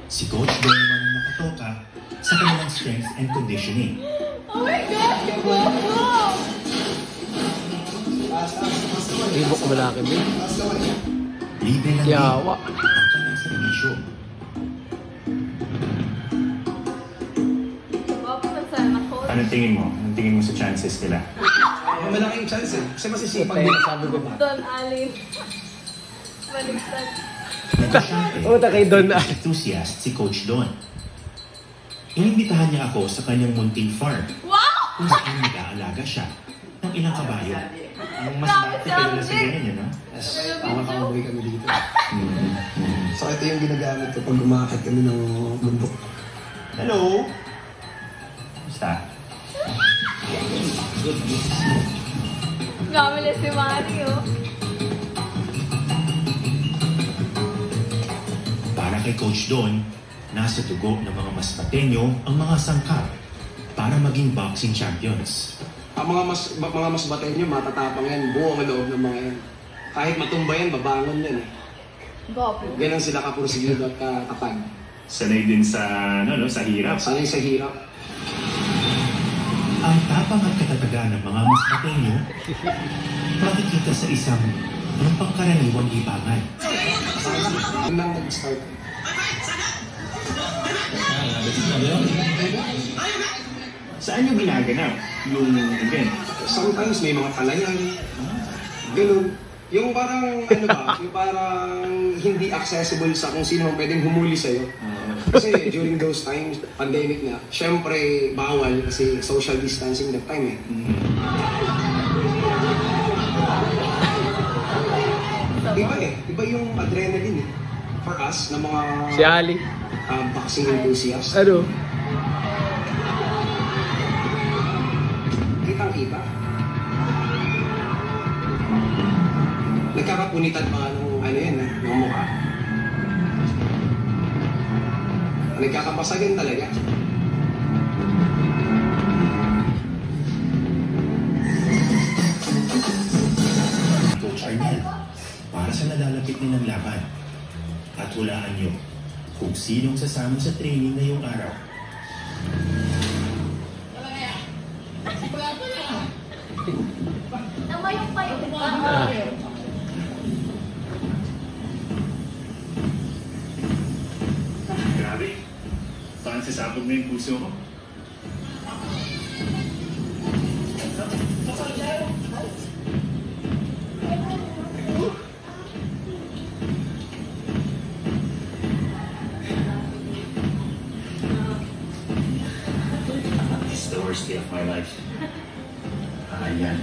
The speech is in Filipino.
Si Coach Don naman ang nakatoka sa kanilang strength and conditioning. Oh my God! Yung buhok! Ibok malaki din. Libre lang Yawa. din ang kanyang servisyo. Anong tingin mo? Anong tingin mo sa chances nila? Malaking chance eh. Kasi masisipag Patay din. na sabi ko ba? Don Alin. Baliktad. Negosyante Puta kay Don at enthusiast si Coach Don. Inimbitahan niya ako sa kanyang munting farm Wow! kung saan nag-aalaga siya ng ilang kabayo. Ang mas Dami dati kilala sa subject. ganyan yun, no? Yes, nakakauwi kami dito. So ito yung ginagamit ko pag umakit kami ng bundok. Hello! Basta. Good news. Gamit si Mario. Para kay Coach Don, nasa dugo ng mga masbatenyo ang mga sangkap para maging boxing champions. Ang mga mas batenyo, matatapang yan. Buo ang loob ng mga yan. Kahit matumba yan, babangon yan eh. Gopo. Ganun sila kapursigido at katapag. Sanay din sa, sa hirap. Sanay sa hirap. Ang tapang at katatagan ng mga masbatenyo makikita sa isang pangkaraniwang libangan. Yun lang nag-start. Saan yung ginaganap? Yung event? Sometimes may mga palayan. Ganun. Yung parang, ano ba, yung parang hindi accessible sa kung sino man pwedeng humuli sa'yo. Kasi during those times, pandemic na, syempre bawal kasi social distancing that time eh. Iba eh. Iba yung adrenaline eh. For us, na mga Si Ali. boxing enthusiasts. Ano? Kitang-kita. Nagkakapunitan pa nung ano yan, ng mukha. Nagkakapasagan talaga. Coach Arnel, para sa nalalapit nilang laban. At hulaan niyo kung sinong sasama sa training ngayong araw. Namayong pa yung Grabe. Parang sasabog na yung puso ko. It's the worst day of my life. Ayan.